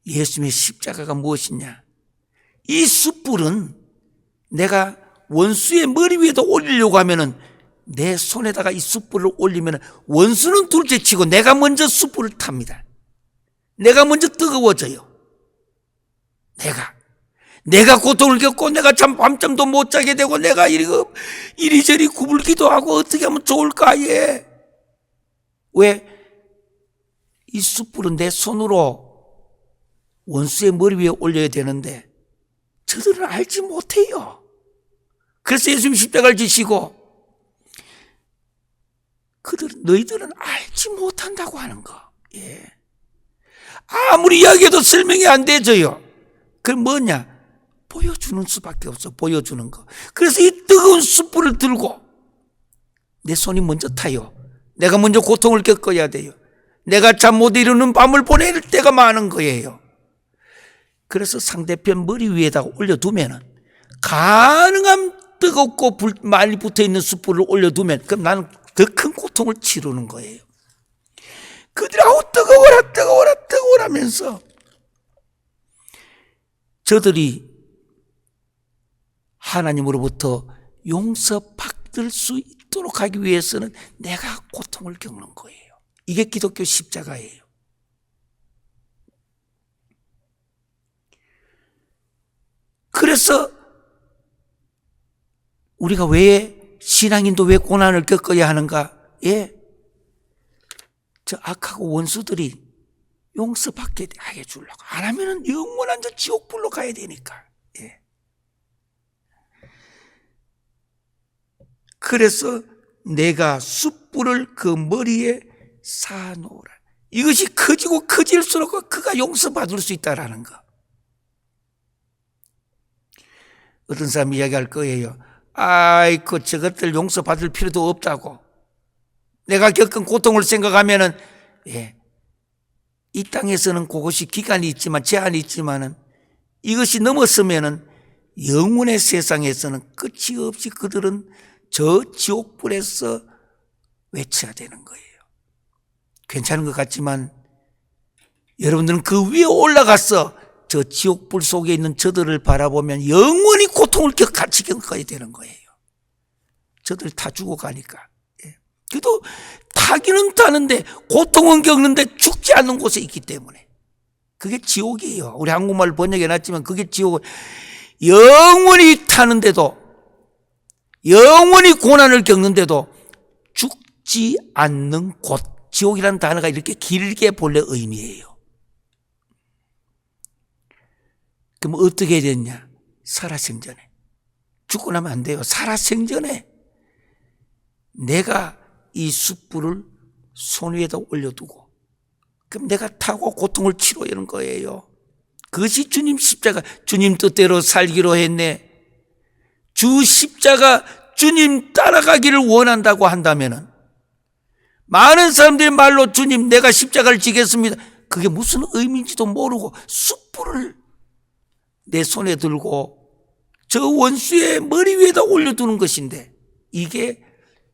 예수님의 십자가가 무엇이냐? 이 숯불은 내가 원수의 머리 위에다 올리려고 하면은 내 손에다가 이 숯불을 올리면 원수는 둘째치고 내가 먼저 숯불을 탑니다. 내가 먼저 뜨거워져요. 내가 고통을 겪고 내가 참 밤잠도 못 자게 되고 내가 이리저리 구불기도 하고 어떻게 하면 좋을까? 왜? 이 숯불은 내 손으로 원수의 머리 위에 올려야 되는데 저들은 알지 못해요. 그래서 예수님 십자가를 지시고 너희들은 알지 못한다고 하는 거. 아무리 이야기해도 설명이 안 되져요. 그럼 뭐냐? 보여주는 수밖에 없어. 보여주는 거. 그래서 이 뜨거운 숯불을 들고 내 손이 먼저 타요. 내가 먼저 고통을 겪어야 돼요. 내가 잠 못 이루는 밤을 보낼 때가 많은 거예요. 그래서 상대편 머리 위에다가 올려두면은 가능한 뜨겁고 불 많이 붙어있는 숯불을 올려두면 그럼 나는 더 큰 고통을 치르는 거예요. 그들이 아우 뜨거워라 하면서 저들이 하나님으로부터 용서받을 수 있도록 하기 위해서는 내가 고통을 겪는 거예요. 이게 기독교 십자가예요. 그래서 우리가 왜 신앙인도 왜 고난을 겪어야 하는가? 저 악하고 원수들이 용서받게 하게 주려고. 안 하면은 영원한 저 지옥불로 가야 되니까. 그래서 내가 숯불을 그 머리에 쌓아놓으라. 이것이 커지고 커질수록 그가 용서받을 수 있다라는 거. 어떤 사람이 이야기할 거예요. 아이고 저것들 용서받을 필요도 없다고. 내가 겪은 고통을 생각하면은 이 땅에서는 그것이 기간이 있지만 제한이 있지만은 이것이 넘었으면은 영원의 세상에서는 끝이 없이 그들은 저 지옥불에서 외쳐야 되는 거예요. 괜찮은 것 같지만 여러분들은 그 위에 올라가서 저 지옥불 속에 있는 저들을 바라보면 영원히 고통을 같이 겪어야 되는 거예요. 저들 다 죽어가니까. 그래도 타기는 타는데 고통은 겪는데 죽지 않는 곳에 있기 때문에 그게 지옥이에요. 우리 한국말 번역해놨지만 그게 지옥은 영원히 타는데도 영원히 고난을 겪는데도 죽지 않는 곳. 지옥이라는 단어가 이렇게 길게 본래 의미예요. 그럼 어떻게 해야 되느냐? 살아생전에. 죽고 나면 안 돼요. 살아생전에 내가 이 숯불을 손 위에다 올려두고 그럼 내가 타고 고통을 치료하는 거예요. 그것이 주님 십자가. 주님 뜻대로 살기로 했네. 주 십자가 주님 따라가기를 원한다고 한다면은 많은 사람들이 말로 주님 내가 십자가를 지겠습니다. 그게 무슨 의미인지도 모르고 숯불을 내 손에 들고 저 원수의 머리 위에다 올려두는 것인데 이게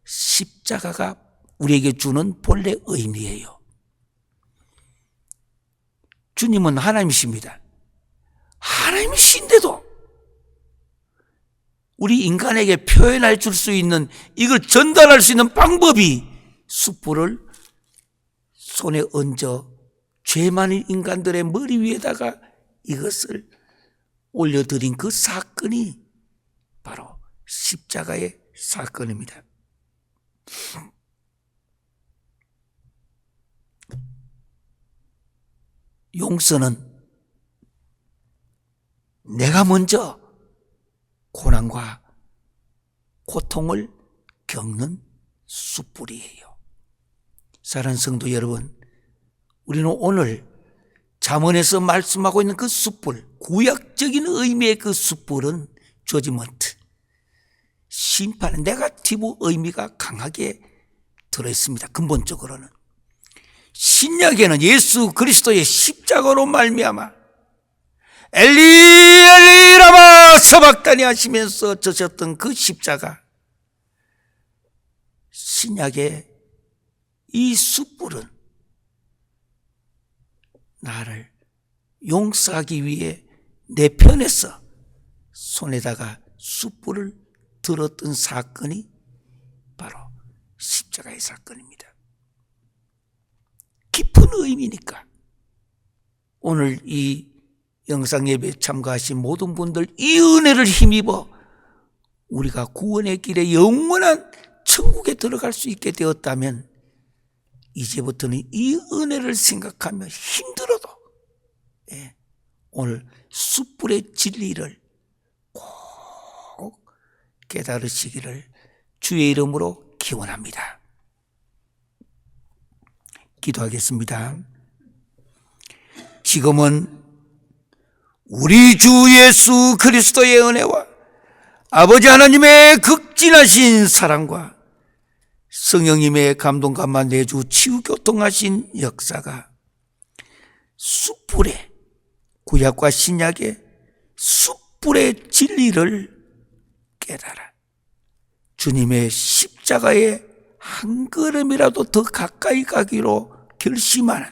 십자가가 우리에게 주는 본래 의미예요. 주님은 하나님이십니다. 하나님이신데도 우리 인간에게 표현할 수 있는, 이걸 전달할 수 있는 방법이 숯불을 손에 얹어 죄 많은 인간들의 머리 위에다가 이것을 올려드린 그 사건이 바로 십자가의 사건입니다. 용서는 내가 먼저 고난과 고통을 겪는 숯불이에요. 사랑하는 성도 여러분, 우리는 오늘 잠언에서 말씀하고 있는 그 숯불, 구약적인 의미의 그 숯불은 저지먼트, 심판, 네거티브 의미가 강하게 들어있습니다. 근본적으로는 신약에는 예수 그리스도의 십자가로 말미암아 엘리 엘리 라마 서박다니 하시면서 져셨던 그 십자가, 신약의 이 숯불은 나를 용서하기 위해 내 편에서 손에다가 숯불을 들었던 사건이 바로 십자가의 사건입니다. 깊은 의미니까 오늘 이 영상 예배에 참가하신 모든 분들, 이 은혜를 힘입어 우리가 구원의 길에 영원한 천국에 들어갈 수 있게 되었다면 이제부터는 이 은혜를 생각하며 힘들어도 오늘 숯불의 진리를 꼭 깨달으시기를 주의 이름으로 기원합니다. 기도하겠습니다. 지금은 우리 주 예수 그리스도의 은혜와 아버지 하나님의 극진하신 사랑과 성령님의 감동감화 내주 치유교통하신 역사가 숯불의, 구약과 신약의 숯불의 진리를 깨달아 주님의 십자가에 한 걸음이라도 더 가까이 가기로 결심하는,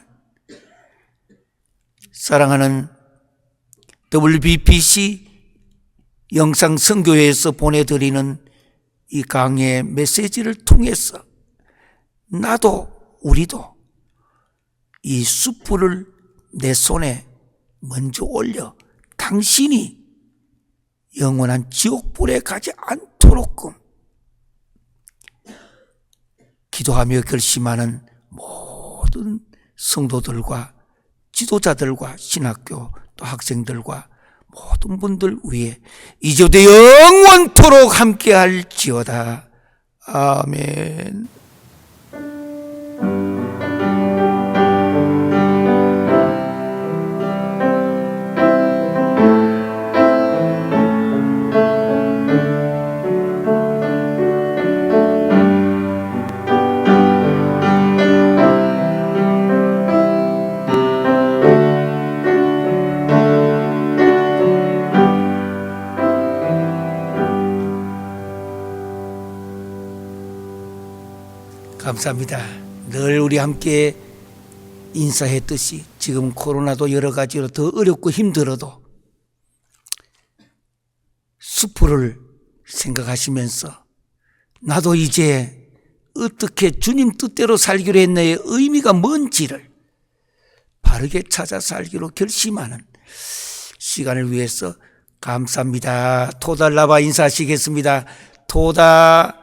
사랑하는 WBPC 영상 선교회에서 보내드리는 이 강의 메시지를 통해서 나도, 우리도 이 숯불을 내 손에 먼저 올려 당신이 영원한 지옥불에 가지 않도록끔 기도하며 결심하는 모든 성도들과 지도자들과 신학교 또 학생들과 모든 분들 위해 이제부터 영원토록 함께할지어다. 아멘. 감사합니다. 늘 우리 함께 인사했듯이 지금 코로나도 여러 가지로 더 어렵고 힘들어도 숯불을 생각하시면서 나도 이제 어떻게 주님 뜻대로 살기로 했나의 의미가 뭔지를 바르게 찾아 살기로 결심하는 시간을 위해서 감사합니다. 토달라바 인사하시겠습니다. 토달라바.